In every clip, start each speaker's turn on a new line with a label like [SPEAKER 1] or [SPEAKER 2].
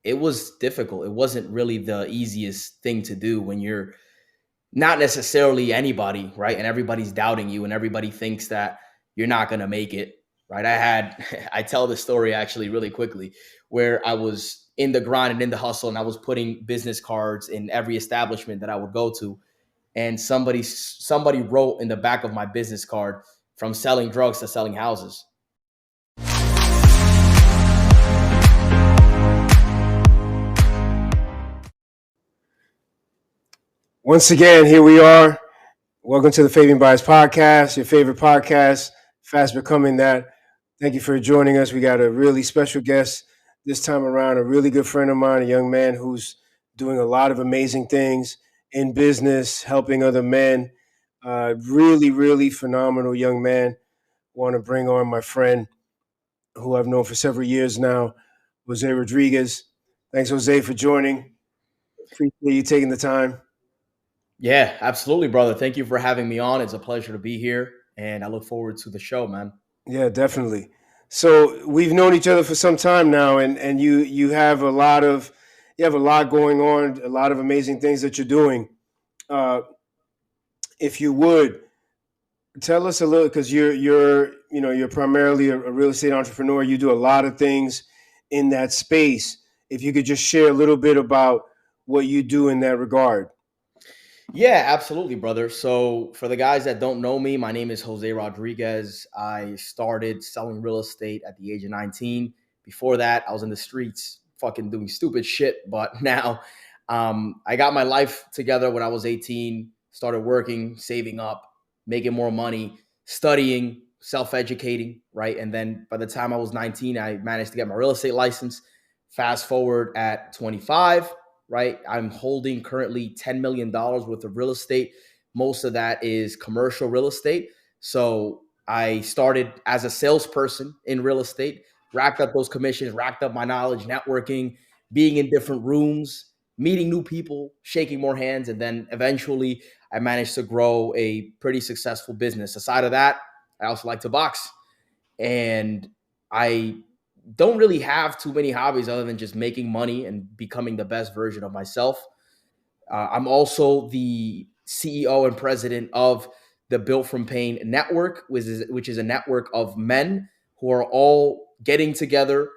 [SPEAKER 1] it was difficult. It wasn't really the easiest thing to do when you're not necessarily anybody, right? And everybody's doubting you and everybody thinks that you're not going to make it, right? I tell this story actually really quickly where I was in the grind and in the hustle and I was putting business cards in every establishment that I would go to. And somebody wrote in the back of my business card, from selling drugs to selling houses.
[SPEAKER 2] Once again, here we are. Welcome to the Fabian Bias Podcast, your favorite podcast, fast becoming that. Thank you for joining us. We got a really special guest this time around, a really good friend of mine, a young man who's doing a lot of amazing things in business, helping other men. Really, really phenomenal young man. Want to bring on my friend who I've known for several years now, Jose Rodriguez. Thanks, Jose, for joining. Appreciate you taking the time.
[SPEAKER 1] Yeah, absolutely, brother. Thank you for having me on. It's a pleasure to be here, and I look forward to the show, man.
[SPEAKER 2] Yeah, definitely. So we've known each other for some time now, and you have a lot going on, a lot of amazing things that you're doing. Uh, if you would tell us a little, because you're primarily a real estate entrepreneur. You do a lot of things in that space. If you could just share a little bit about what you do in that regard.
[SPEAKER 1] Yeah, absolutely, brother. So, for the guys that don't know me, my name is Jose Rodriguez. I started selling real estate at the age of 19. Before that, I was in the streets fucking doing stupid shit. But now I got my life together when I was 18, started working, saving up, making more money, studying, self educating, right? And then by the time I was 19, I managed to get my real estate license. Fast forward at 25, right? I'm holding currently $10 million worth of real estate. Most of that is commercial real estate. So I started as a salesperson in real estate, racked up those commissions, racked up my knowledge, networking, being in different rooms, meeting new people, shaking more hands. And then eventually I managed to grow a pretty successful business. Aside of that, I also like to box. And I don't really have too many hobbies other than just making money and becoming the best version of myself. I'm also the CEO and president of the Built from Pain Network, which is a network of men who are all getting together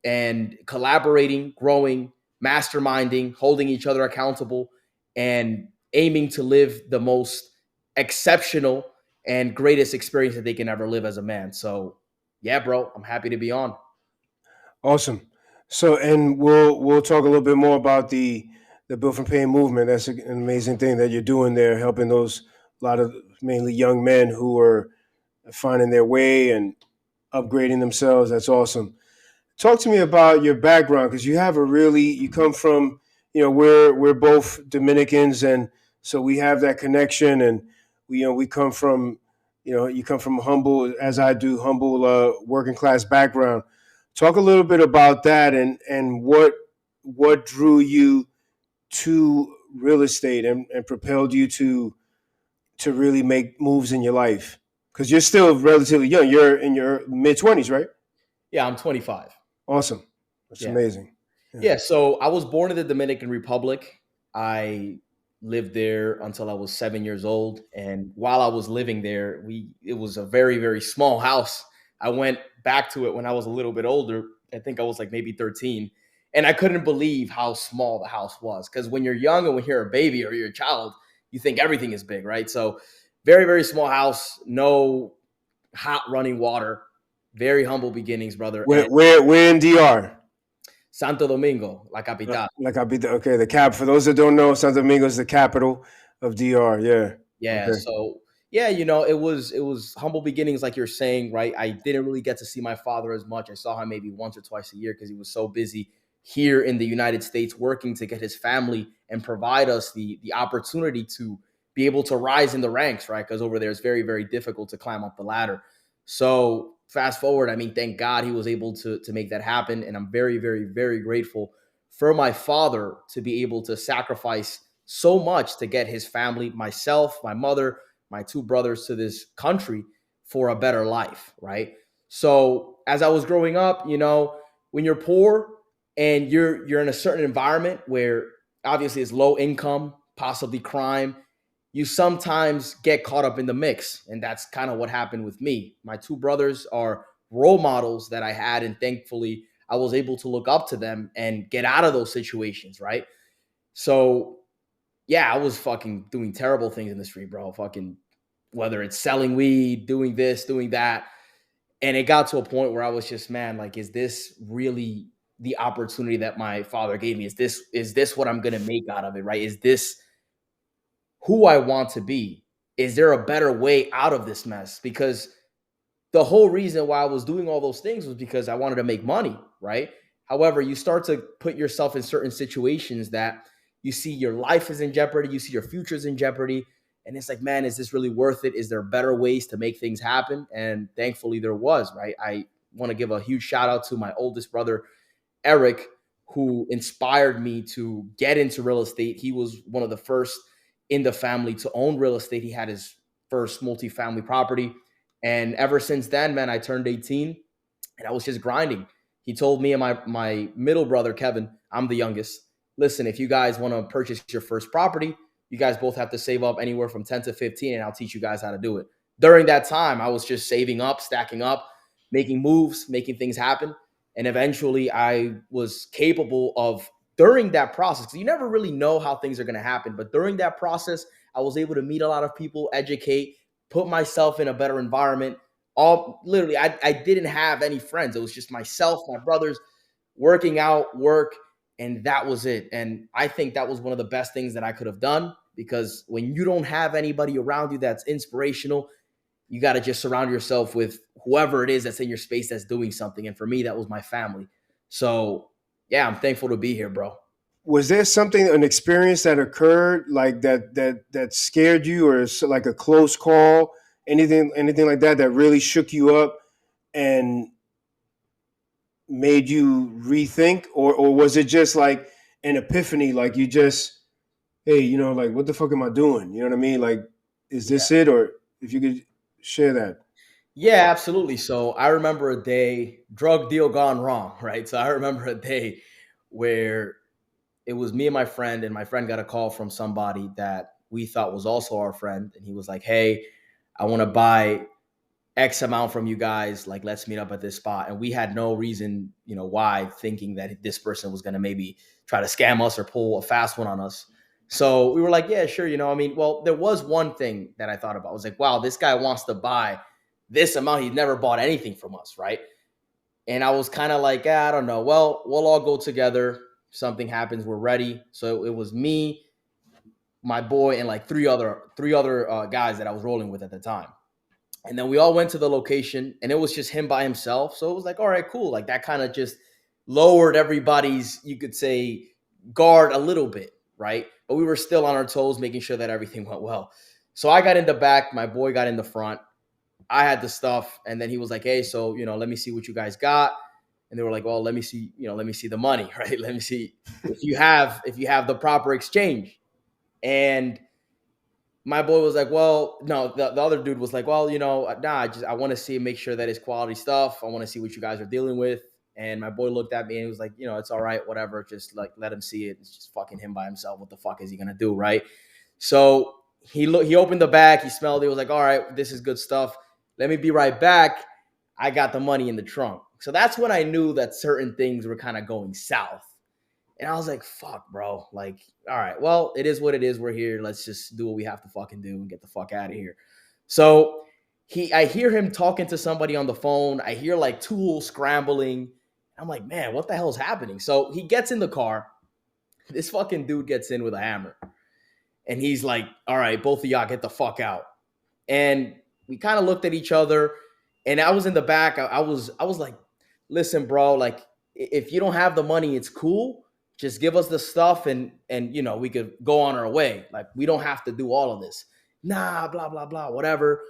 [SPEAKER 1] and collaborating, growing, masterminding, holding each other accountable, and aiming to live the most exceptional and greatest experience that they can ever live as a man. So, yeah, bro, I'm happy to be on.
[SPEAKER 2] Awesome. So, and we'll talk a little bit more about the Built from Pain movement. That's an amazing thing that you're doing there, helping those a lot of mainly young men who are finding their way and upgrading themselves. That's awesome. Talk to me about your background because you come from we're both Dominicans, and so we have that connection, and we come from you come from humble, as I do, humble working class background. Talk a little bit about that, and what drew you to real estate and propelled you to really make moves in your life, because you're still relatively young. You're in your mid-20s, right?
[SPEAKER 1] Yeah, I'm 25.
[SPEAKER 2] Awesome. That's
[SPEAKER 1] Yeah.
[SPEAKER 2] amazing. Yeah.
[SPEAKER 1] Yeah. So I was born in the Dominican Republic. I lived there until I was 7 years old. And while I was living there, it was a very, very small house. I went back to it when I was a little bit older. I think I was like maybe 13. And I couldn't believe how small the house was. Because when you're young and when you're a baby or you're a child, you think everything is big, right? So very, very small house, no hot running water, very humble beginnings, brother.
[SPEAKER 2] Where
[SPEAKER 1] And
[SPEAKER 2] where where in DR?
[SPEAKER 1] Santo Domingo, la capital.
[SPEAKER 2] Like I be the cap. For those that don't know, Santo Domingo is the capital of DR. Yeah.
[SPEAKER 1] Yeah.
[SPEAKER 2] Okay.
[SPEAKER 1] So yeah, it was humble beginnings, like you're saying, right? I didn't really get to see my father as much. I saw him maybe once or twice a year because he was so busy here in the United States working to get his family and provide us the opportunity to be able to rise in the ranks, right? Because over there it's very, very difficult to climb up the ladder. So fast forward, I mean, thank God he was able to make that happen. And I'm very, very, very grateful for my father to be able to sacrifice so much to get his family, myself, my mother, my two brothers to this country for a better life, right? So as I was growing up, when you're poor, and you're in a certain environment where obviously it's low income, possibly crime, you sometimes get caught up in the mix. And that's kind of what happened with me. My two brothers are role models that I had, and thankfully I was able to look up to them and get out of those situations, right? So yeah, I was fucking doing terrible things in the street, bro. Fucking whether it's selling weed, doing this, doing that. And it got to a point where I was just, man, like, is this really the opportunity that my father gave me? Is this what I'm gonna make out of it? Right? Is this who I want to be? Is there a better way out of this mess? Because the whole reason why I was doing all those things was because I wanted to make money, right? However, you start to put yourself in certain situations that you see your life is in jeopardy, you see your future is in jeopardy, and it's like, man, is this really worth it? Is there better ways to make things happen? And thankfully, there was, right? I want to give a huge shout out to my oldest brother, Eric, who inspired me to get into real estate. He was one of the first in the family to own real estate. He had his first multifamily property. And ever since then, man, I turned 18 and I was just grinding. He told me and my middle brother, Kevin, I'm the youngest. Listen, if you guys want to purchase your first property, you guys both have to save up anywhere from 10 to 15, and I'll teach you guys how to do it. During that time, I was just saving up, stacking up, making moves, making things happen. And eventually I was capable of, during that process, because you never really know how things are going to happen, but during that process, I was able to meet a lot of people, educate, put myself in a better environment. All literally, I didn't have any friends. It was just myself, my brothers, working out, work, and that was it. And I think that was one of the best things that I could have done, because when you don't have anybody around you that's inspirational, you got to just surround yourself with whoever it is that's in your space that's doing something. And for me, that was my family. So yeah, I'm thankful to be here, bro.
[SPEAKER 2] Was there something, an experience that occurred like that scared you, or like a close call, anything like that that really shook you up and made you rethink, or was it just like an epiphany, like you just, hey, like, what the fuck am I doing? You know what I mean? Like, is
[SPEAKER 1] Yeah.
[SPEAKER 2] this it? Or if you could share that.
[SPEAKER 1] Yeah, absolutely. So I remember a day, drug deal gone wrong, right? So I remember a day where it was me and my friend, and my friend got a call from somebody that we thought was also our friend. And he was like, hey, I want to buy X amount from you guys. Like, let's meet up at this spot. And we had no reason, why, thinking that this person was going to maybe try to scam us or pull a fast one on us. So we were like, yeah, sure. I mean, well, there was one thing that I thought about. I was like, wow, this guy wants to buy this amount. He's never bought anything from us, right? And I was kind of like, I don't know. Well, we'll all go together. Something happens, we're ready. So it was me, my boy, and like three other guys that I was rolling with at the time. And then we all went to the location, and it was just him by himself. So it was like, all right, cool. Like that kind of just lowered everybody's, you could say, guard a little bit, right? But we were still on our toes, making sure that everything went well. So I got in the back, my boy got in the front. I had the stuff, and then he was like, hey, so let me see what you guys got. And they were like, well, let me see the money, right? Let me see if you have the proper exchange. And my boy was like, well, no, the other dude was like, well, nah, I want to see, make sure that it's quality stuff. I want to see what you guys are dealing with. And my boy looked at me and he was like, it's all right, whatever. Just like let him see it. It's just fucking him by himself. What the fuck is he gonna do, right? So he opened the bag, he smelled it, was like, all right, this is good stuff. Let me be right back. I got the money in the trunk. So that's when I knew that certain things were kind of going south. And I was like, fuck, bro. Like, all right, well, it is what it is. We're here. Let's just do what we have to fucking do and get the fuck out of here. So I hear him talking to somebody on the phone. I hear like tools scrambling. I'm like, man, what the hell's happening? So he gets in the car. This fucking dude gets in with a hammer. And he's like, all right, both of y'all get the fuck out. And we kind of looked at each other. And I was in the back. I was like, listen, bro, like if you don't have the money, it's cool. Just give us the stuff, and we could go on our way. Like we don't have to do all of this. Nah, blah blah blah, whatever.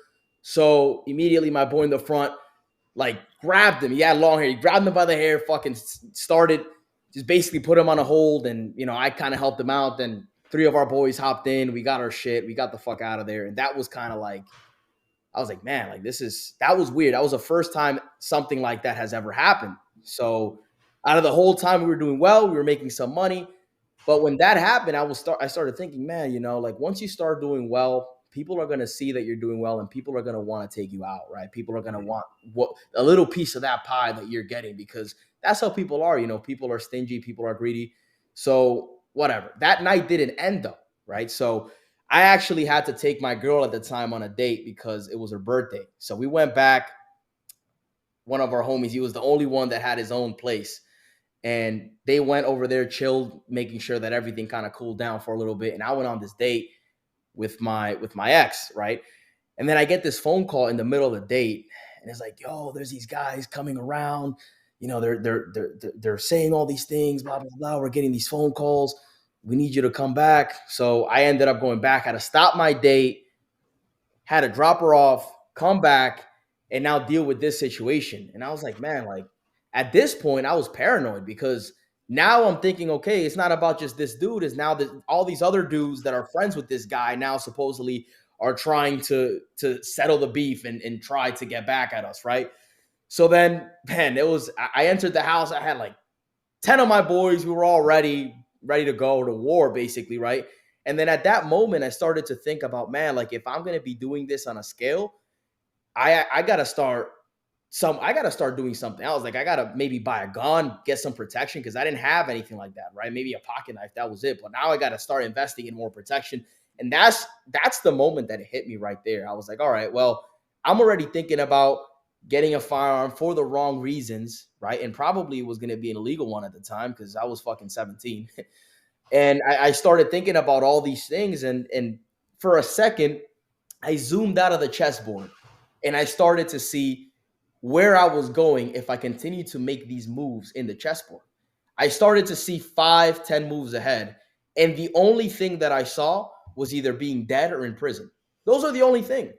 [SPEAKER 1] So immediately, my boy in the front like grabbed him. He had long hair. He grabbed him by the hair, fucking started, just basically put him on a hold. And I kind of helped him out. Then three of our boys hopped in. We got our shit. We got the fuck out of there. And that was kind of like, I was like, man, like that was weird. That was the first time something like that has ever happened. So Out of the whole time we were doing well, we were making some money. But when that happened, I started thinking, man, like once you start doing well, people are gonna see that you're doing well, and people are gonna want to take you out, right? People are gonna want what a little piece of that pie that you're getting because that's how people are. People are stingy, people are greedy. So whatever. That night didn't end though, right? So I actually had to take my girl at the time on a date because it was her birthday. So we went back. One of our homies, he was the only one that had his own place, and they went over there, chilled, making sure that everything kind of cooled down for a little bit. And I went on this date with my ex, right? And then I get this phone call in the middle of the date, and it's like, "Yo, there's these guys coming around. They're saying all these things, blah blah blah. We're getting these phone calls. We need you to come back." So I ended up going back. Had to stop my date, had to drop her off, come back, and now deal with this situation. And I was like, man, like at this point, I was paranoid because now I'm thinking, okay, it's not about just this dude. It's now that all these other dudes that are friends with this guy now supposedly are trying to settle the beef and try to get back at us, right? So then, man, I entered the house. I had like 10 of my boys. We were all ready to go to war, basically, right? And then at that moment, I started to think about, man, like if I'm gonna be doing this on a scale, I gotta start I gotta start doing something else. Like I gotta maybe buy a gun, get some protection because I didn't have anything like that, right? Maybe a pocket knife, that was it. But now I gotta start investing in more protection. And that's the moment that it hit me right there. I was like, all right, well, I'm already thinking about getting a firearm for the wrong reasons, right? And probably it was gonna be an illegal one at the time because I was fucking 17. And I started thinking about all these things, and for a second, I zoomed out of the chessboard and I started to see where I was going if I continued to make these moves in the chessboard. I started to see 5, 10 moves ahead. And the only thing that I saw was either being dead or in prison. Those are the only thing.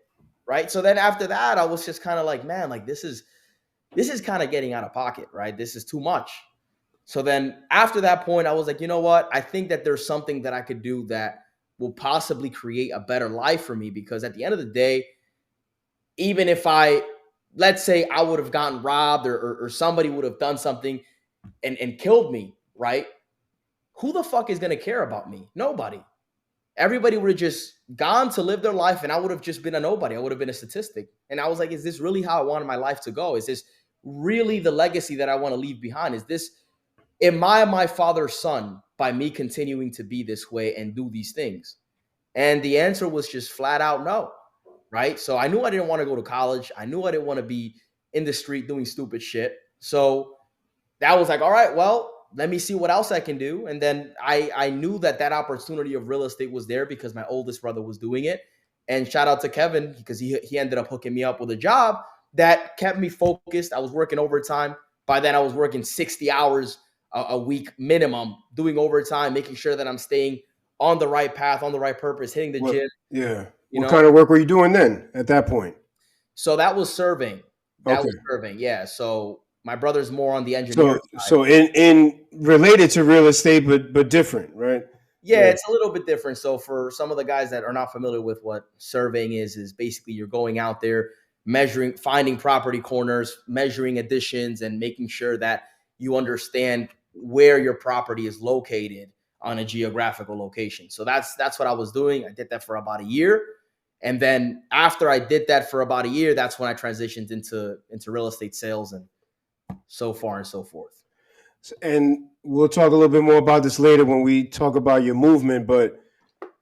[SPEAKER 1] Right. So then after that, I was just kind of like, man, like this is kind of getting out of pocket, right? This is too much. So then after that point, I was like, you know what? I think that there's something that I could do that will possibly create a better life for me because at the end of the day, even if let's say I would have gotten robbed or somebody would have done something and killed me, right? Who the fuck is going to care about me? Nobody. Everybody would have just gone to live their life and I would have just been a nobody. I would have been a statistic. And I was like, is this really how I wanted my life to go? Is this really the legacy that I want to leave behind? Am I my father's son by me continuing to be this way and do these things? And the answer was just flat out no, right? So I knew I didn't want to go to college. I knew I didn't want to be in the street doing stupid shit. So that was like, all right, well, let me see what else I can do. And then I knew that opportunity of real estate was there because my oldest brother was doing it. And shout out to Kevin because he ended up hooking me up with a job that kept me focused. I was working overtime. By then, I was working 60 hours a week minimum, doing overtime, making sure that I'm staying on the right path, on the right purpose, hitting the
[SPEAKER 2] What?
[SPEAKER 1] gym,
[SPEAKER 2] Yeah.
[SPEAKER 1] you
[SPEAKER 2] What
[SPEAKER 1] know.
[SPEAKER 2] kind of work were you doing then at that point?
[SPEAKER 1] So that was surveying. That was
[SPEAKER 2] Okay.
[SPEAKER 1] surveying. Yeah. So my brother's more on the engineering
[SPEAKER 2] So
[SPEAKER 1] side.
[SPEAKER 2] so in related to real estate, but different, right?
[SPEAKER 1] Yeah,
[SPEAKER 2] Yeah.
[SPEAKER 1] it's a little bit different. So for some of the guys that are not familiar with what surveying is basically you're going out there measuring, finding property corners, measuring additions, and making sure that you understand where your property is located on a geographical location. So that's what I was doing. I did that for about a year. And then after I did that for about a year, that's when I transitioned into real estate sales and so far and so forth.
[SPEAKER 2] And we'll talk a little bit more about this later when we talk about your movement, but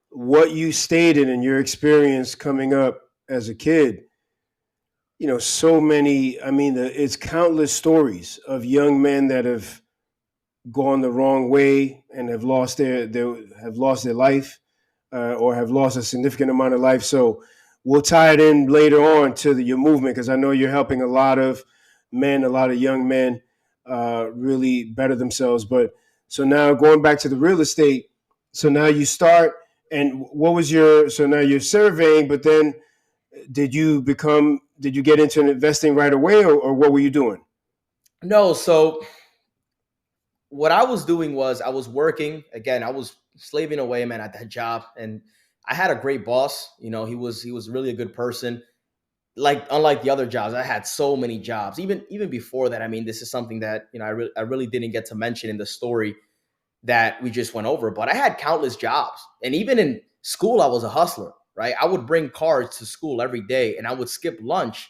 [SPEAKER 2] what you stated and your experience coming up as a kid, so many, I mean, it's countless stories of young men that have gone the wrong way and have lost their life, or have lost a significant amount of life. So we'll tie it in later on to your movement because I know you're helping a lot of men, a lot of young men, really better themselves. But so now going back to the real estate, so now you start, and what was so now you're surveying, but then did you get into investing right away, or what were you doing?
[SPEAKER 1] No, so what I was doing was I was working again. I was slaving away, man, at that job, and I had a great boss. He was really a good person. like unlike the other jobs, I had so many jobs. Even before that, I mean, this is something that I really didn't get to mention in the story that we just went over. But I had countless jobs, and even in school, I was a hustler. Right, I would bring cards to school every day, and I would skip lunch,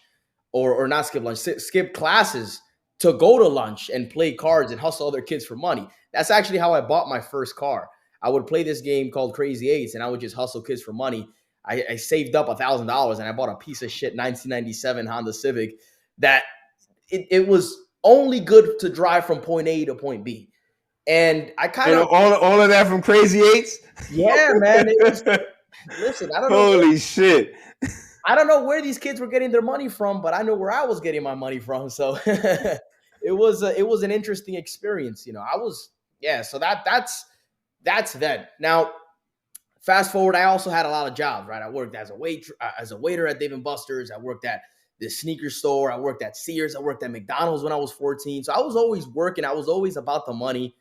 [SPEAKER 1] or not skip lunch, skip classes to go to lunch and play cards and hustle other kids for money. That's actually how I bought my first car. I would play this game called Crazy Eights, and I would just hustle kids for money. I saved up $1,000 and I bought a piece of shit 1997 Honda Civic that it was only good to drive from point A to point B. And I kind
[SPEAKER 2] And
[SPEAKER 1] of,
[SPEAKER 2] all of that from Crazy Eights.
[SPEAKER 1] yeah, man, it was. Listen,
[SPEAKER 2] Holy shit!
[SPEAKER 1] I don't know where these kids were getting their money from, but I know where I was getting my money from. So it was an interesting experience. I was, yeah. So that's then. Now fast forward, I also had a lot of jobs. Right, I worked as a waiter at Dave and Buster's. I worked at the sneaker store. I worked at Sears. I worked at McDonald's when I was 14. So I was always working. I was always about the money.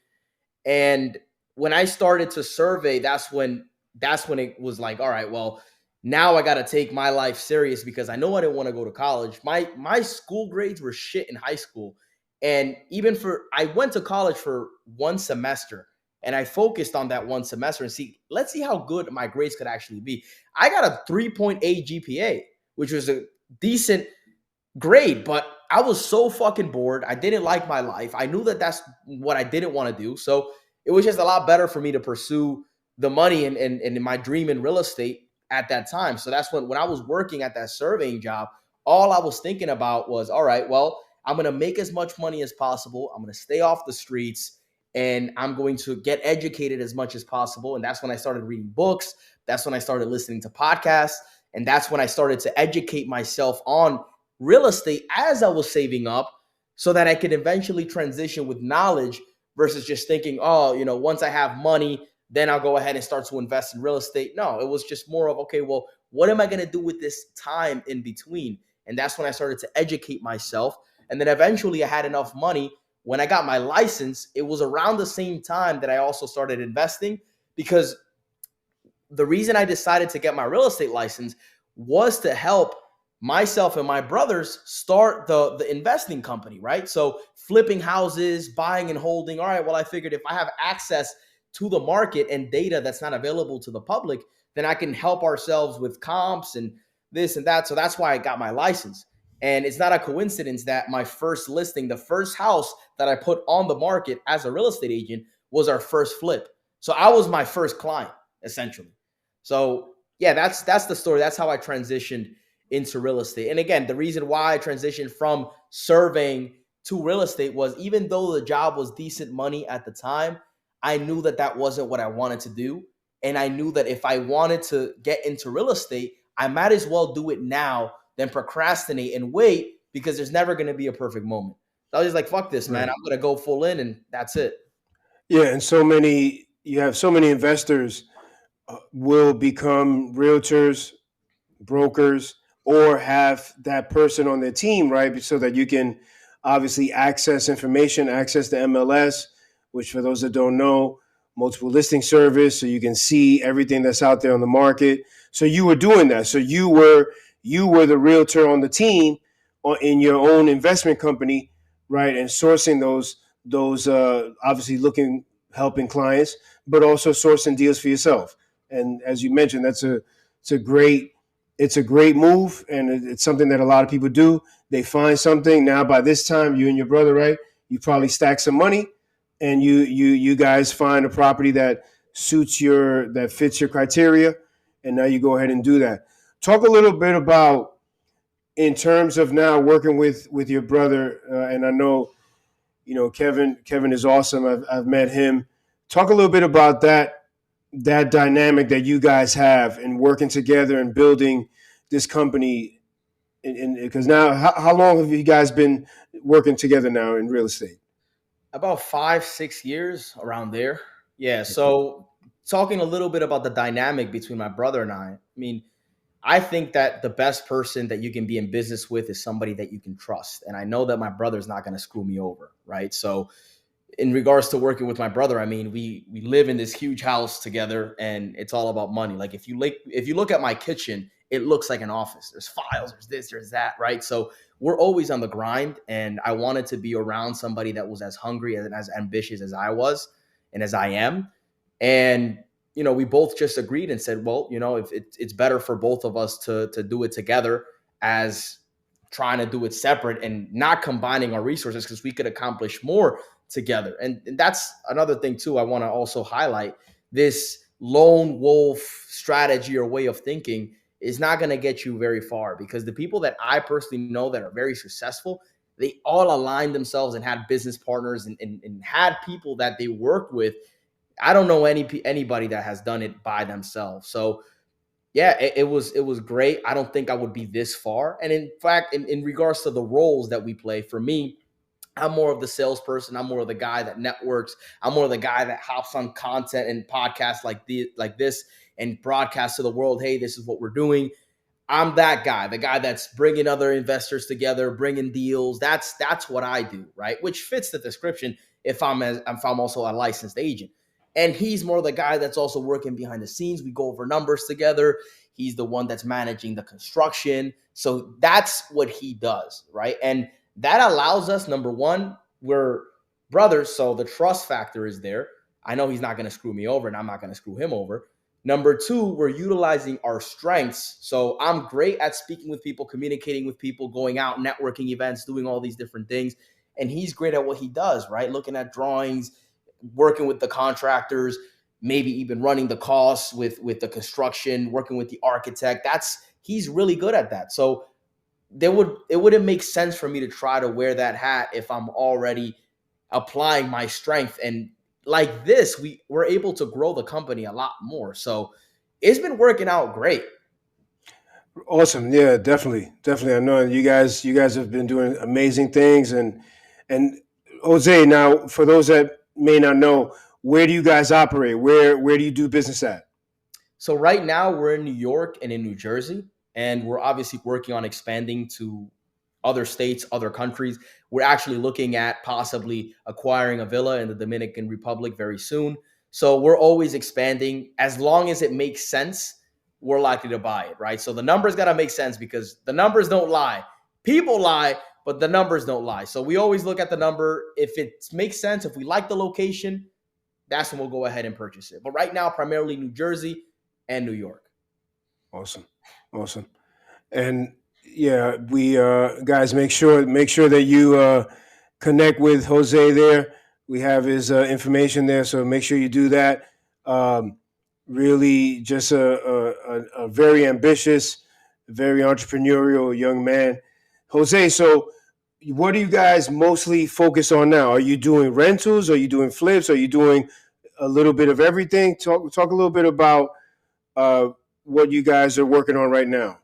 [SPEAKER 1] And when I started to survey, that's when it was like, all right, well, now I got to take my life serious because I know I didn't want to go to college. My school grades were shit in high school. And even for I went to college for one semester and I focused on that one semester and let's see how good my grades could actually be. I got a 3.8 GPA, which was a decent grade, but I was so fucking bored. I didn't like my life. I knew that that's what I didn't want to do. So it was just a lot better for me to pursue the money and my dream in real estate at that time. So that's when I was working at that surveying job, all I was thinking about was, all right, well, I'm going to make as much money as possible. I'm going to stay off the streets and I'm going to get educated as much as possible. And that's when I started reading books. That's when I started listening to podcasts. And that's when I started to educate myself on real estate as I was saving up so that I could eventually transition with knowledge versus just thinking, oh, once I have money, then I'll go ahead and start to invest in real estate. No, it was just more of, okay, well, what am I going to do with this time in between? And that's when I started to educate myself. And then eventually I had enough money. When I got my license, it was around the same time that I also started investing because the reason I decided to get my real estate license was to help myself and my brothers start the investing company, right? So flipping houses, buying and holding. All right, well, I figured if I have access to the market and data that's not available to the public, then I can help ourselves with comps and this and that. So that's why I got my license. And it's not a coincidence that my first listing, the first house that I put on the market as a real estate agent was our first flip. So I was my first client, essentially. So yeah, that's the story. That's how I transitioned into real estate. And again, the reason why I transitioned from surveying to real estate was even though the job was decent money at the time, I knew that that wasn't what I wanted to do. And I knew that if I wanted to get into real estate, I might as well do it now than procrastinate and wait because there's never going to be a perfect moment. So I was just like, fuck this, man.
[SPEAKER 2] Right.
[SPEAKER 1] I'm going to go full in and that's it.
[SPEAKER 2] Yeah, and you have so many investors will become realtors, brokers, or have that person on their team, right? So that you can obviously access information, access the MLS, which for those that don't know, multiple listing service, so you can see everything that's out there on the market. So you were doing that. So you were the realtor on the team in your own investment company, right? And sourcing those obviously helping clients, but also sourcing deals for yourself. And as you mentioned, it's a great it's a great move, and it's something that a lot of people do. They find something. Now by this time, you and your brother, right? You probably stack some money, and you guys find a property that fits your criteria, and now you go ahead and do that. Talk a little bit about in terms of now working with your brother, and I know Kevin is awesome. I've met him. Talk a little bit about that dynamic that you guys have in working together and building this company. Because now, how long have you guys been working together now in real estate?
[SPEAKER 1] About 5, 6 years around there. Yeah. So talking a little bit about the dynamic between my brother and I mean, I think that the best person that you can be in business with is somebody that you can trust. And I know that my brother's not going to screw me over. Right. So in regards to working with my brother, I mean, we live in this huge house together and it's all about money. Like if you look at my kitchen, it looks like an office. There's files, there's this, there's that, right? So we're always on the grind, and I wanted to be around somebody that was as hungry and as ambitious as I was and as I am. And we both just agreed and said, well, if it's better for both of us to do it together as trying to do it separate and not combining our resources, because we could accomplish more together. And that's another thing too. I want to also highlight this lone wolf strategy or way of thinking is not going to get you very far, because the people that I personally know that are very successful, they all aligned themselves and had business partners and had people that they worked with. I don't know anybody that has done it by themselves. So yeah, it was great. I don't think I would be this far. And in fact, in regards to the roles that we play, for me, I'm more of the salesperson. I'm more of the guy that networks. I'm more of the guy that hops on content and podcasts like this and broadcasts to the world, hey, this is what we're doing. I'm that guy, the guy that's bringing other investors together, bringing deals. That's what I do, right? Which fits the description if I'm also a licensed agent. And he's more the guy that's also working behind the scenes. We go over numbers together. He's the one that's managing the construction. So that's what he does, right? And that allows us, number one, we're brothers, so the trust factor is there. I know he's not going to screw me over, and I'm not going to screw him over. Number two, we're utilizing our strengths. So I'm great at speaking with people, communicating with people, going out, networking events, doing all these different things. And he's great at what he does, right? Looking at drawings, working with the contractors, maybe even running the costs with the construction, working with the architect. He's really good at that. So it wouldn't make sense for me to try to wear that hat if I'm already applying my strength. And like this, we're able to grow the company a lot more. So it's been working out great.
[SPEAKER 2] Awesome. Yeah, definitely. Definitely. I know you guys have been doing amazing things. And Jose, now for those that may not know, where do you guys operate? Where do you do business at?
[SPEAKER 1] So right now we're in New York and in New Jersey, and we're obviously working on expanding to other states, other countries. We're actually looking at possibly acquiring a villa in the Dominican Republic very soon. So we're always expanding. As long as it makes sense, we're likely to buy it, right? So the numbers got to make sense, because the numbers don't lie. People lie, but the numbers don't lie. So we always look at the number. If it makes sense, if we like the location, that's when we'll go ahead and purchase it. But right now, primarily New Jersey and New York.
[SPEAKER 2] Awesome. Awesome. And yeah, we guys, make sure that you connect with Jose there. We have his information there, so make sure you do that. Um, Really, just a very ambitious, very entrepreneurial young man, Jose. So, what do you guys mostly focus on now? Are you doing rentals? Are you doing flips? Are you doing a little bit of everything? Talk a little bit about uh, what you guys are working on right now.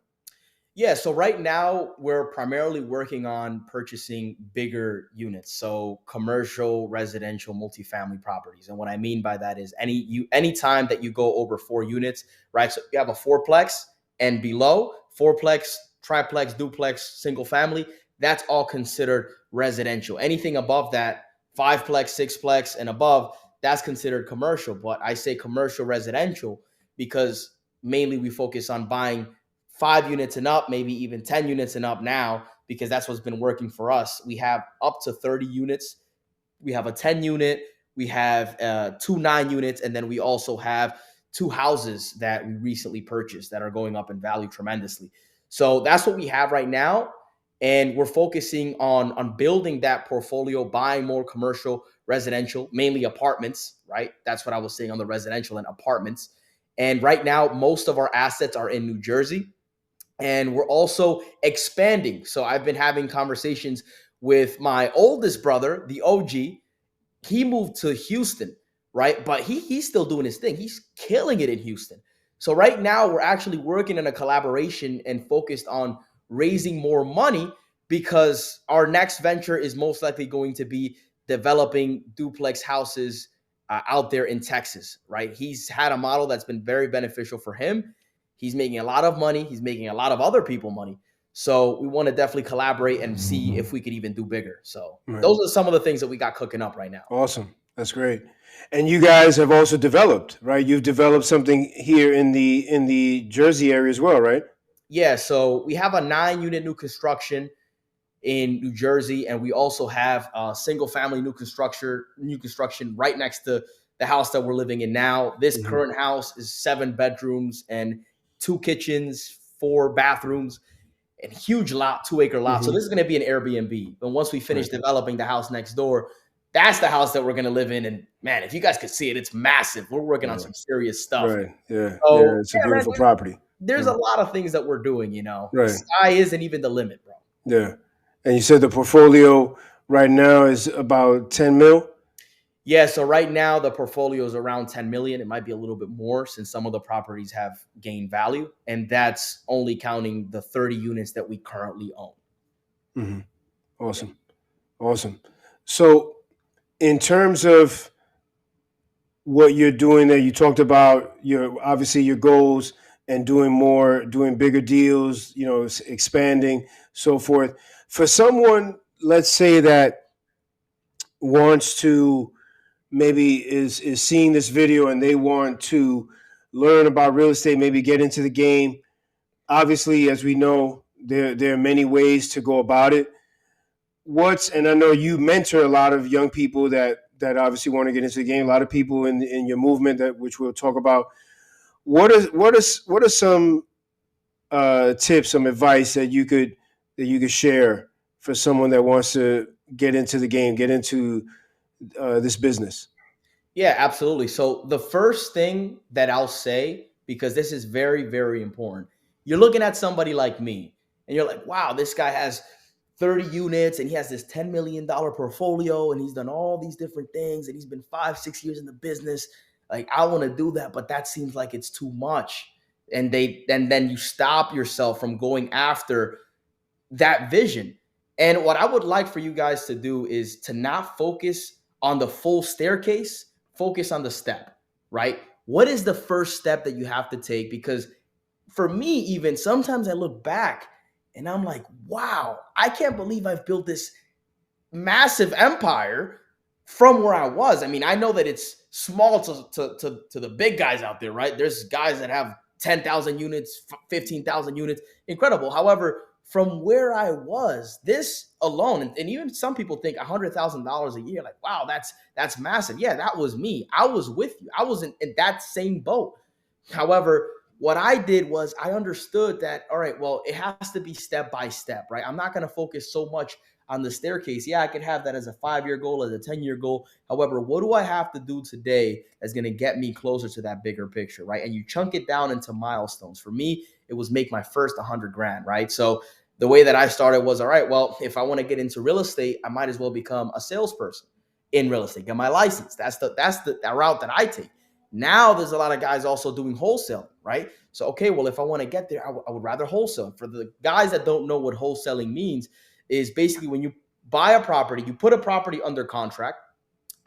[SPEAKER 1] Yeah, so right now we're primarily working on purchasing bigger units, so commercial, residential, multifamily properties. And what I mean by that is any time that you go over 4 units, right? So you have a fourplex and below, fourplex, triplex, duplex, single family, that's all considered residential. Anything above that, fiveplex, sixplex, and above, that's considered commercial. But I say commercial residential because mainly we focus on buying 5 units and up, maybe even 10 units and up now, because that's what's been working for us. We have up to 30 units. We have a 10 unit, we have 2 9 units, and then we also have 2 houses that we recently purchased that are going up in value tremendously. So that's what we have right now. And we're focusing on building that portfolio, buying more commercial, residential, mainly apartments, right? That's what I was saying on the residential and apartments. And right now, most of our assets are in New Jersey, and we're also expanding. So I've been having conversations with my oldest brother, the OG. He moved to Houston, right? But he's still doing his thing. He's killing it in Houston. So right now we're actually working in a collaboration and focused on raising more money, because our next venture is most likely going to be developing duplex houses out there in Texas, right? He's had a model that's been very beneficial for him. He's making a lot of money. He's making a lot of other people money. So we want to definitely collaborate and see if we could even do bigger. So
[SPEAKER 2] Right.
[SPEAKER 1] those are some of the things that we got cooking up right now.
[SPEAKER 2] Awesome. That's great. And you guys have also developed, right? You've developed something here in the Jersey area as well, right?
[SPEAKER 1] Yeah, so we have a 9 unit new construction in New Jersey, and we also have a single family new construction right next to the house that we're living in now. This
[SPEAKER 2] Hmm.
[SPEAKER 1] current house is 7 bedrooms and 2 kitchens, 4 bathrooms, and huge lot, 2 acre lot. So
[SPEAKER 2] Hmm.
[SPEAKER 1] this is going to be an Airbnb. But once we finish
[SPEAKER 2] Right.
[SPEAKER 1] developing the house next door, that's the house that we're going to live in. And man, if you guys could see it, it's massive. We're working on
[SPEAKER 2] Yeah.
[SPEAKER 1] some serious stuff.
[SPEAKER 2] Right. Yeah.
[SPEAKER 1] So
[SPEAKER 2] Yeah. It's a
[SPEAKER 1] yeah, man,
[SPEAKER 2] beautiful property.
[SPEAKER 1] there's
[SPEAKER 2] Yeah.
[SPEAKER 1] a lot of things that we're doing. The
[SPEAKER 2] Right.
[SPEAKER 1] sky isn't even the limit, bro.
[SPEAKER 2] Yeah. And you said the portfolio right now is about 10 mil.
[SPEAKER 1] Yeah, so right now the portfolio is around 10 million. It might be a little bit more since some of the properties have gained value, and that's only counting the 30 units that we currently own.
[SPEAKER 2] Hmm. Awesome. Awesome. So, in terms of what you're doing there, you talked about your obviously your goals and doing more, doing bigger deals, expanding, so forth. For someone, let's say that wants to maybe is seeing this video and they want to learn about real estate, maybe get into the game. Obviously, as we know, there are many ways to go about it. And I know you mentor a lot of young people that obviously want to get into the game. A lot of people in your movement that which we'll talk about. What are some tips, some advice that you could share for someone that wants to get into the game, get into this business?
[SPEAKER 1] Yeah, absolutely. So the first thing that I'll say, because this is very, very important, you're looking at somebody like me, and you're like, wow, this guy has 30 units and he has this $10 million portfolio and he's done all these different things and he's been 5, 6 years in the business. Like, I want to do that, but that seems like it's too much. And then you stop yourself from going after that vision. And what I would like for you guys to do is to not focus on the full staircase, focus on the step, right? What is the first step that you have to take? Because for me, even sometimes I look back and I'm like, wow, I can't believe I've built this massive empire from where I was. I mean, I know that it's small to the big guys out there, right? There's guys that have 10,000 units, 15,000 units, incredible. However, from where I was, this alone, and even some people think $100,000 a year, like, wow, that's massive. Yeah, that was me. I was with you. I was in that same boat. However, what I did was I understood that, all right, well, it has to be step by step, right? I'm not going to focus so much on the staircase. Yeah, I could have that as a 5 year goal, as a 10-year goal. However, what do I have to do today that's going to get me closer to that bigger picture, right? And you chunk it down into milestones. For me, it was make my first 100 grand, right? So the way that I started was, all right, well, if I want to get into real estate, I might as well become a salesperson in real estate, get my license. That's the route that I take. Now there's a lot of guys also doing wholesale, right? So, okay, well, if I want to get there, I would rather wholesale. For the guys that don't know what wholesaling means, is basically when you buy a property, you put a property under contract,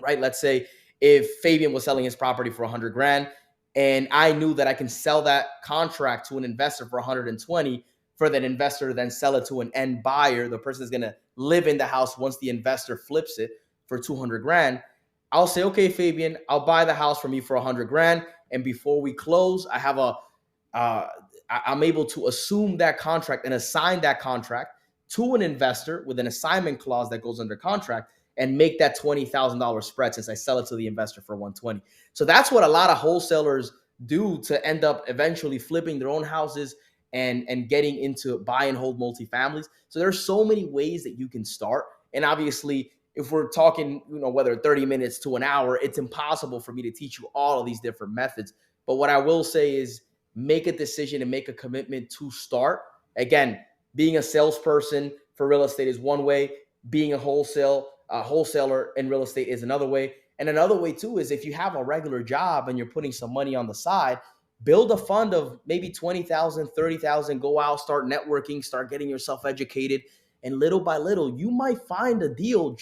[SPEAKER 1] right? Let's say if Fabian was selling his property for 100 grand and I knew that I can sell that contract to an investor for 120, for that investor to then sell it to an end buyer, the person is going to live in the house once the investor flips it for 200 grand. I'll say, okay, Fabian, I'll buy the house from you for 100 grand. And before we close, uh, I'm able to assume that contract and assign that contract to an investor with an assignment clause that goes under contract and make that $20,000 spread since I sell it to the investor for 120. So that's what a lot of wholesalers do to end up eventually flipping their own houses and getting into buy and hold multifamilies. So there's so many ways that you can start. And obviously, if we're talking, whether 30 minutes to an hour, it's impossible for me to teach you all of these different methods. But what I will say is make a decision and make a commitment to start. Again, being a salesperson for real estate is one way. Being a wholesaler in real estate is another way. And another way too is if you have a regular job and you're putting some money on the side, build a fund of maybe 20,000, 30,000, go out, start networking, start getting yourself educated. And little by little, you might find a deal.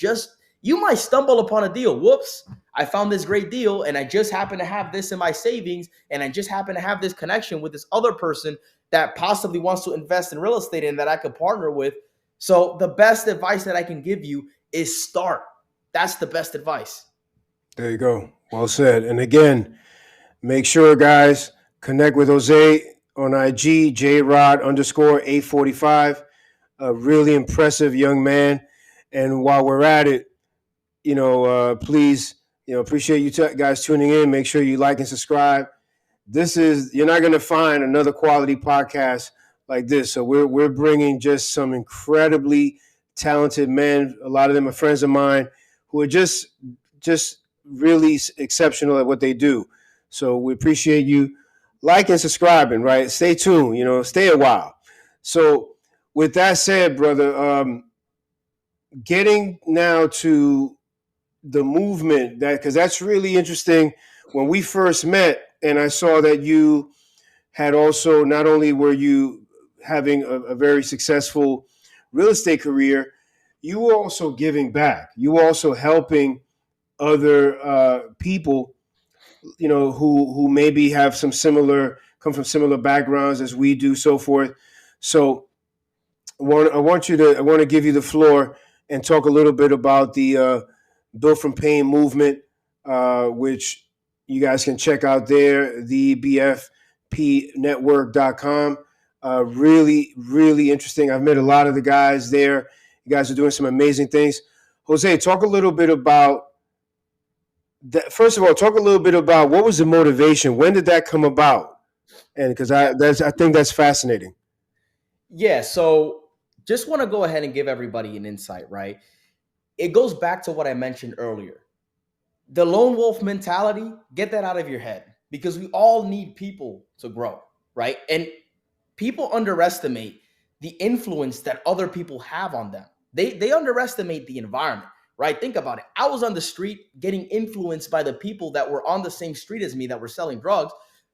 [SPEAKER 1] You might stumble upon a deal. Whoops, I found this great deal and I just happen to have this in my savings and I just happen to have this connection with this other person that possibly wants to invest in real estate and that I could partner with. So the best advice that I can give you is start. That's the best advice.
[SPEAKER 2] There you go. Well said. And again, make sure, guys, connect with Jose on IG, JRod underscore 845. A really impressive young man. And while we're at it, please, appreciate you guys tuning in. Make sure you like and subscribe. You're not going to find another quality podcast like this. So we're bringing just some incredibly talented men. A lot of them are friends of mine who are just really exceptional at what they do. So we appreciate you like and subscribing. Right, stay tuned. Stay a while. So with that said, brother, getting now to the movement because that's really interesting. When we first met, and I saw that you had also not only were you having a very successful real estate career, you were also giving back. You were also helping other people, who maybe have come from similar backgrounds as we do, so forth. So I want to give you the floor and talk a little bit about the Built from Pain movement, which you guys can check out there, thebfpnetwork.com. Really, really interesting. I've met a lot of the guys there. You guys are doing some amazing things. Jose, talk a little bit about that. First of all, talk a little bit about what was the motivation. When did that come about? And because
[SPEAKER 1] Yeah.
[SPEAKER 2] I think that's fascinating.
[SPEAKER 1] Yeah. So just want to go ahead and give everybody an insight, right? It goes back to what I mentioned earlier. The lone wolf mentality, get that out of your head because we all need people to grow, right? And people underestimate the influence that other people have on them. They underestimate the environment, right? Think about it. I was on the street getting influenced by the people that were on the same street as me that were selling drugs.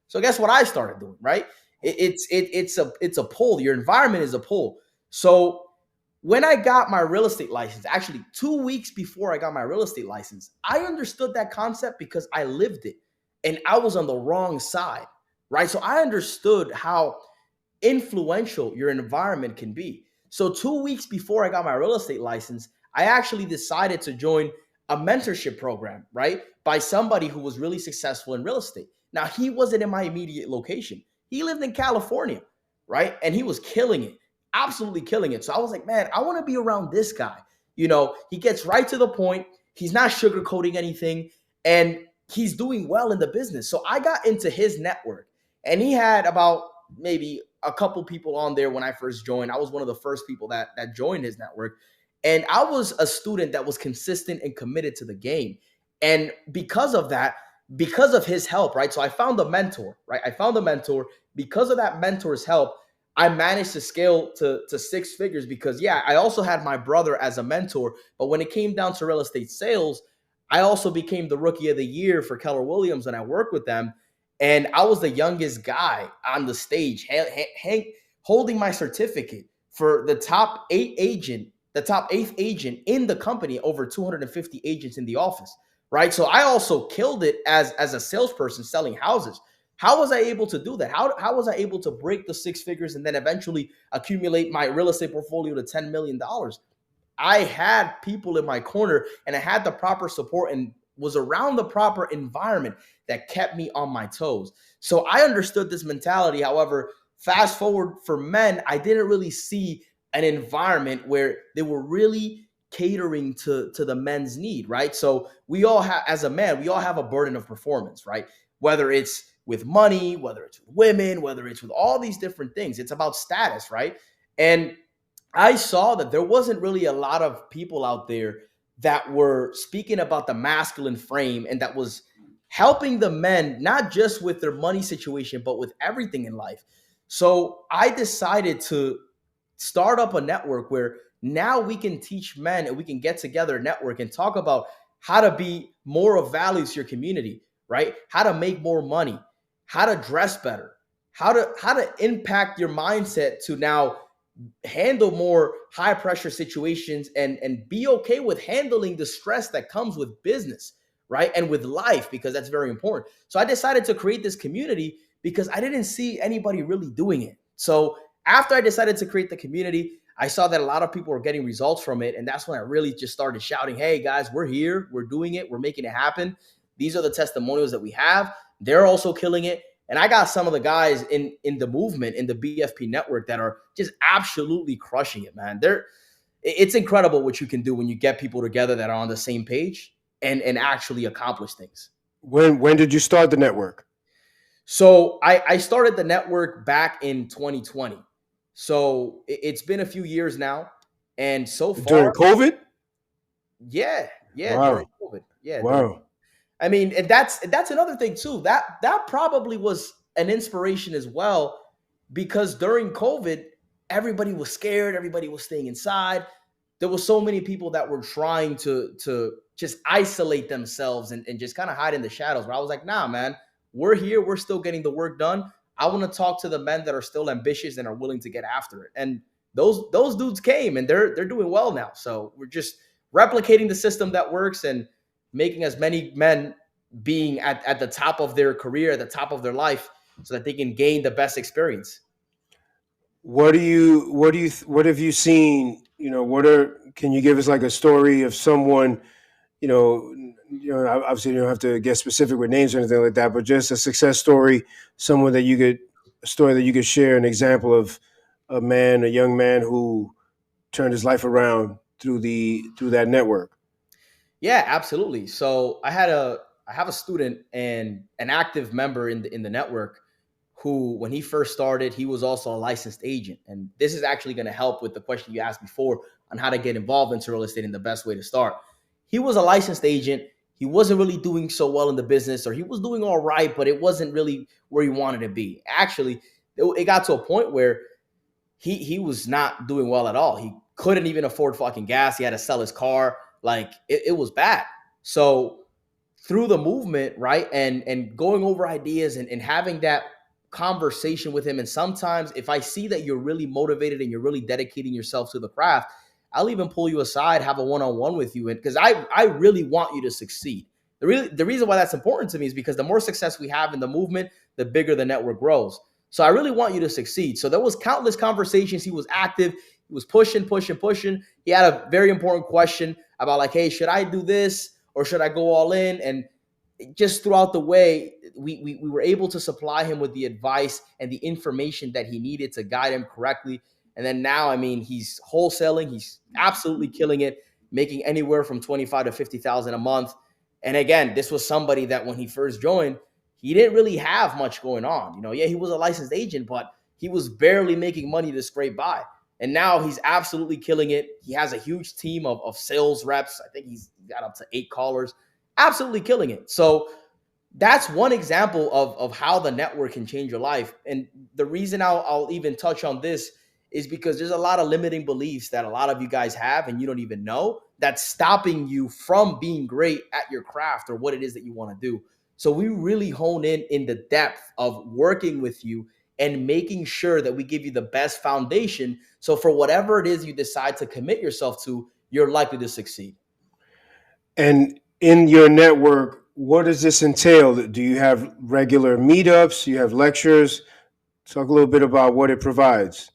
[SPEAKER 1] So guess what I started doing, right? It's a pull. Your environment is a pull. So when I got my real estate license, actually 2 weeks before I got my real estate license, I understood that concept because I lived it and I was on the wrong side, right? So I understood how influential your environment can be. So 2 weeks before I got my real estate license, I actually decided to join a mentorship program, right? By somebody who was really successful in real estate. Now, he wasn't in my immediate location. He lived in California, right? And he was killing it, absolutely killing it. So I was like, man, I want to be around this guy. He gets right to the point. He's not sugarcoating anything and he's doing well in the business. So I got into his network and he had about maybe a couple people on there when I first joined. I was one of the first people that joined his network. And I was a student that was consistent and committed to the game. And because of that, because of his help, right? So I found a mentor, right? I found a mentor. Because of that mentor's help, I managed to scale to six figures because, yeah, I also had my brother as a mentor. But when it came down to real estate sales, I also became the rookie of the year for Keller Williams and I worked with them. And I was the youngest guy on the stage, holding my certificate for the top eighth agent in the company, over 250 agents in the office, right? So I also killed it as a salesperson selling houses. How was I able to do that? How was I able to break the six figures and then eventually accumulate my real estate portfolio to $10 million? I had people in my corner and I had the proper support and was around the proper environment that kept me on my toes. So I understood this mentality. However, fast forward for men, I didn't really see an environment where they were really catering to the men's need, right? So we all have, as a man, we all have a burden of performance, right? Whether it's with money, whether it's with women, whether it's with all these different things, it's about status, right? And I saw that there wasn't really a lot of people out there that were speaking about the masculine frame and that was helping the men, not just with their money situation, but with everything in life. So I decided to start up a network where now we can teach men and we can get together, network, and talk about how to be more of value to your community, right? How to make more money, how to dress better, how to impact your mindset to now handle more high pressure situations and be okay with handling the stress that comes with business, right? And with life, because that's very important. So I decided to create this community because I didn't see anybody really doing it. So after I decided to create the community, I saw that a lot of people were getting results from it. And that's when I really just started shouting, hey guys, we're here, we're doing it, we're making it happen. These are the testimonials that we have. They're also killing it. And I got some of the guys in the movement in the BFP network that are just absolutely crushing it, man. It's incredible what you can do when you get people together that are on the same page and actually accomplish things.
[SPEAKER 2] When did you start the network?
[SPEAKER 1] So I started the network back in 2020. So it's been a few years now. And so
[SPEAKER 2] During
[SPEAKER 1] far,
[SPEAKER 2] COVID?
[SPEAKER 1] yeah, yeah, during
[SPEAKER 2] Wow.
[SPEAKER 1] COVID. Yeah, during
[SPEAKER 2] Wow.
[SPEAKER 1] I mean, and that's another thing too. That probably was an inspiration as well, because during COVID, everybody was scared, everybody was staying inside. There were so many people that were trying to just isolate themselves and just kind of hide in the shadows. Where I was like, nah, man, we're here, we're still getting the work done. I want to talk to the men that are still ambitious and are willing to get after it. And those dudes came and they're doing well now. So we're just replicating the system that works and making as many men being at the top of their career, at the top of their life, so that they can gain the best experience.
[SPEAKER 2] What have you seen? What are can you give us like a story of someone? Obviously you don't have to get specific with names or anything like that, but just a success story, someone that you could a story that you could share, an example of a young man who turned his life around through that network.
[SPEAKER 1] Yeah, absolutely. So I have a student and an active member in the network who, when he first started, he was also a licensed agent. And this is actually going to help with the question you asked before on how to get involved into real estate and the best way to start. He was a licensed agent. He wasn't really doing so well in the business, or he was doing all right, but it wasn't really where he wanted to be. Actually, it got to a point where he was not doing well at all. He couldn't even afford fucking gas. He had to sell his car. Like it was bad. So through the movement, right, and going over ideas and having that conversation with him, and sometimes if I see that you're really motivated and you're really dedicating yourself to the craft, I'll even pull you aside, have a one-on-one with you, and because I really want you to succeed. The reason why that's important to me is because the more success we have in the movement, the bigger the network grows. So I really want you to succeed. So there was countless conversations. He was active. He was pushing, pushing, pushing. He had a very important question about like, hey, should I do this or should I go all in? And just throughout the way, we were able to supply him with the advice and the information that he needed to guide him correctly. And then now, I mean, he's wholesaling. He's absolutely killing it, making anywhere from 25 to 50,000 a month. And again, this was somebody that when he first joined, he didn't really have much going on. Yeah, he was a licensed agent, but he was barely making money to scrape by. And now he's absolutely killing it. He has a huge team of sales reps. I think he's got up to 8 callers, absolutely killing it. So that's one example of how the network can change your life. And the reason I'll even touch on this is because there's a lot of limiting beliefs that a lot of you guys have and you don't even know, that's stopping you from being great at your craft or what it is that you want to do. So we really hone in the depth of working with you and making sure that we give you the best foundation. So for whatever it is you decide to commit yourself to, you're likely to succeed.
[SPEAKER 2] And in your network, what does this entail? Do you have regular meetups? Do you have lectures? Talk a little bit about what it provides.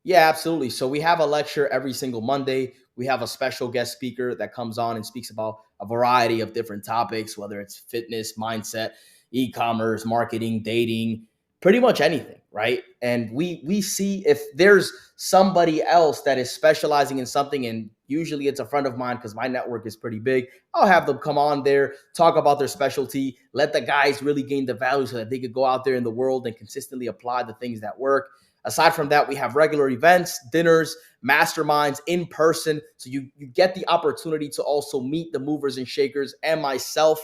[SPEAKER 1] Yeah, absolutely. So we have a lecture every single Monday. We have a special guest speaker that comes on and speaks about a variety of different topics, whether it's fitness, mindset, e-commerce, marketing, dating, pretty much anything, right? And we see if there's somebody else that is specializing in something, and usually it's a friend of mine because my network is pretty big. I'll have them come on there, talk about their specialty, let the guys really gain the value so that they could go out there in the world and consistently apply the things that work. Aside from that, we have regular events, dinners, masterminds in person. So you get the opportunity to also meet the movers and shakers and myself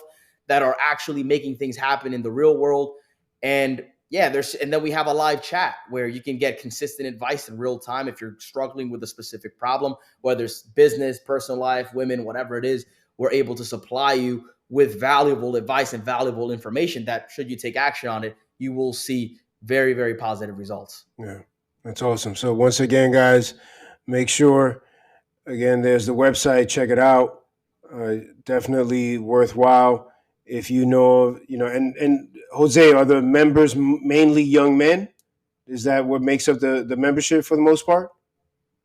[SPEAKER 1] that are actually making things happen in the real world. And yeah, and then we have a live chat where you can get consistent advice in real time if you're struggling with a specific problem, whether it's business, personal life, women, whatever it is. We're able to supply you with valuable advice and valuable information that, should you take action on it, you will see very, very positive results.
[SPEAKER 2] Yeah, that's awesome. So once again, guys, make sure again there's the website. Check it out. Definitely worthwhile. If and Jose, are the members mainly young men? Is that what makes up the membership for the most part?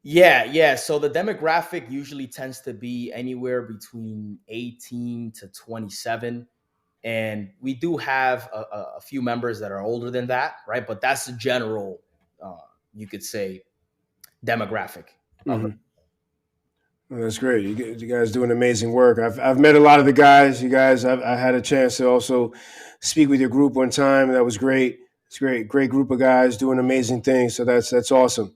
[SPEAKER 1] Yeah, yeah. So the demographic usually tends to be anywhere between 18 to 27. And we do have a few members that are older than that, right? But that's the general, uh, you could say, demographic of it.
[SPEAKER 2] Hmm. Well, that's great. You guys doing amazing work. I've met a lot of the guys. You guys, I had a chance to also speak with your group one time. That was great. It's great, great group of guys doing amazing things. So that's awesome.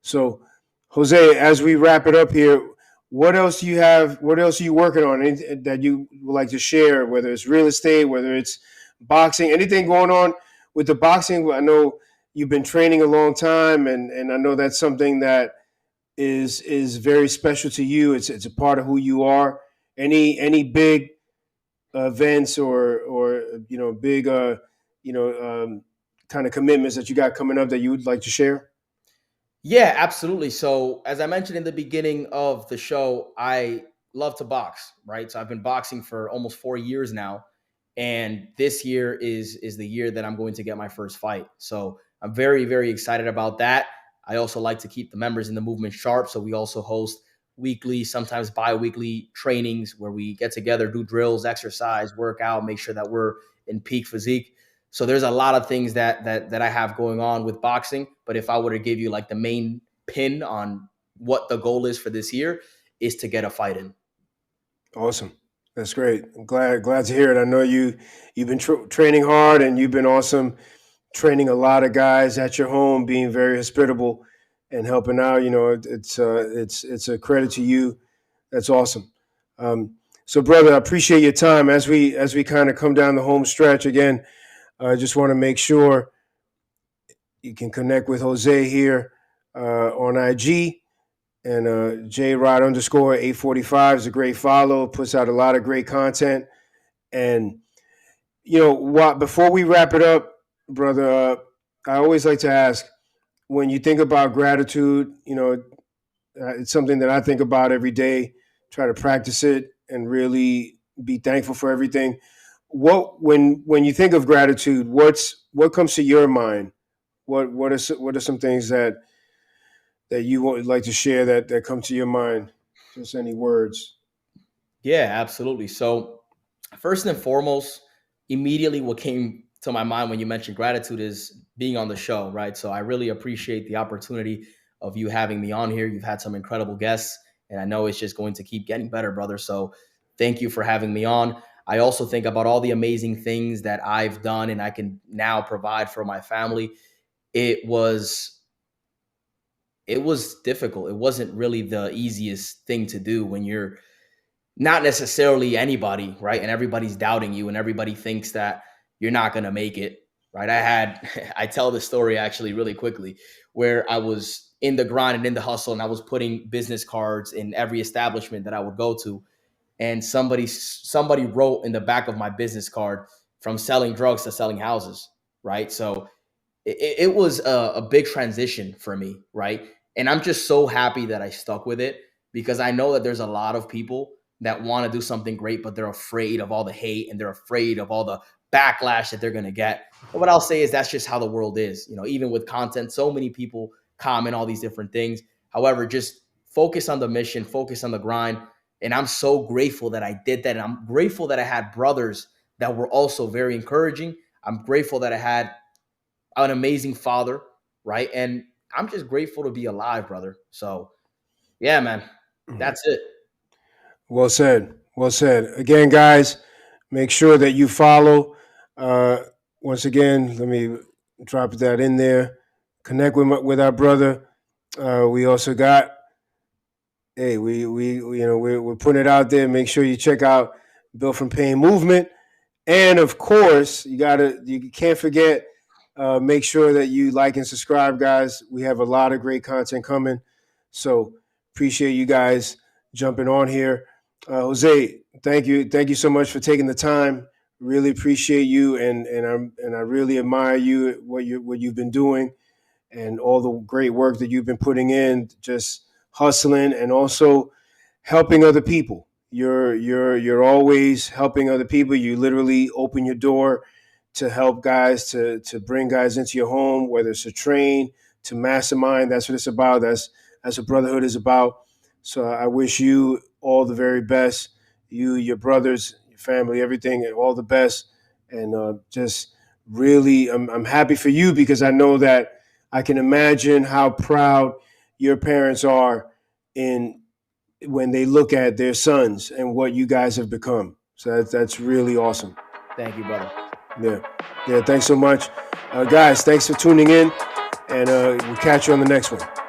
[SPEAKER 2] So, Jose, as we wrap it up here, what else do you have? What else are you working on that you would like to share? Whether it's real estate, whether it's boxing, anything going on with the boxing? I know you've been training a long time, and I know that's something that is very special to you. It's a part of who you are. Any big events or big you know kind of commitments that you got coming up that you would like to share?
[SPEAKER 1] Yeah, absolutely. So, as I mentioned in the beginning of the show, I love to box, right? So, I've been boxing for almost 4 years now, and this year is the year that I'm going to get my first fight. So, I'm very very excited about that. I also like to keep the members in the movement sharp, so we also host weekly, sometimes bi-weekly trainings where we get together, do drills, exercise, work out, make sure that we're in peak physique. So there's a lot of things that I have going on with boxing. But if I were to give you like the main pin on what the goal is for this year, is to get a fight in.
[SPEAKER 2] Awesome. That's great. I'm glad to hear it. I know you've been training hard and you've been awesome training a lot of guys at your home, being very hospitable and helping out. It's a credit to you. That's awesome. So, brother, I appreciate your time as we kind of come down the home stretch again. I just want to make sure you can connect with Jose here on IG. And JRod underscore 845 is a great follow. Puts out a lot of great content. And what? Before we wrap it up, brother, I always like to ask, when you think about gratitude, it's something that I think about every day. Try to practice it and really be thankful for everything. When you think of gratitude, what comes to your mind? What are some things that you would like to share that come to your mind? Just any words.
[SPEAKER 1] Yeah, absolutely. So first and foremost, immediately what came to my mind when you mentioned gratitude is being on the show, right? So I really appreciate the opportunity of you having me on here. You've had some incredible guests, and I know it's just going to keep getting better, brother. So thank you for having me on. I also think about all the amazing things that I've done and I can now provide for my family. It was it was difficult. It wasn't really the easiest thing to do when you're not necessarily anybody, right? And everybody's doubting you and everybody thinks that you're not going to make it, right? I tell this story actually really quickly where I was in the grind and in the hustle and I was putting business cards in every establishment that I would go to. And somebody wrote in the back of my business card, from selling drugs to selling houses, right? So it was a big transition for me, right? And I'm just so happy that I stuck with it because I know that there's a lot of people that want to do something great, but they're afraid of all the hate and they're afraid of all the backlash that they're going to get. But what I'll say is that's just how the world is. Even with content, so many people comment all these different things. However, just focus on the mission, focus on the grind. And I'm so grateful that I did that. And I'm grateful that I had brothers that were also very encouraging. I'm grateful that I had an amazing father, right? And I'm just grateful to be alive, brother. So, yeah, man, that's it.
[SPEAKER 2] Well said. Well said. Again, guys, make sure that you follow. Uh, Once again, let me drop that in there. Connect with our brother. We also got. Hey, we're putting it out there. Make sure you check out Built from Pain Movement. And of course, you can't forget, make sure that you like and subscribe, guys. We have a lot of great content coming. So appreciate you guys jumping on here. Jose, thank you so much for taking the time. Really appreciate you, and I really admire you, what you've been doing, and all the great work that you've been putting in, just hustling and also helping other people. You're always helping other people. You literally open your door to help guys, to bring guys into your home, whether it's to train, to mastermind. That's what it's about. That's what brotherhood is about. So I wish you all the very best. You, your brothers, your family, everything, and all the best. And just really, I'm happy for you because I know that I can imagine how proud your parents are in when they look at their sons and what you guys have become. So that's really awesome.
[SPEAKER 1] Thank you, brother.
[SPEAKER 2] Yeah. Yeah. Thanks so much. Guys, thanks for tuning in. And we'll catch you on the next one.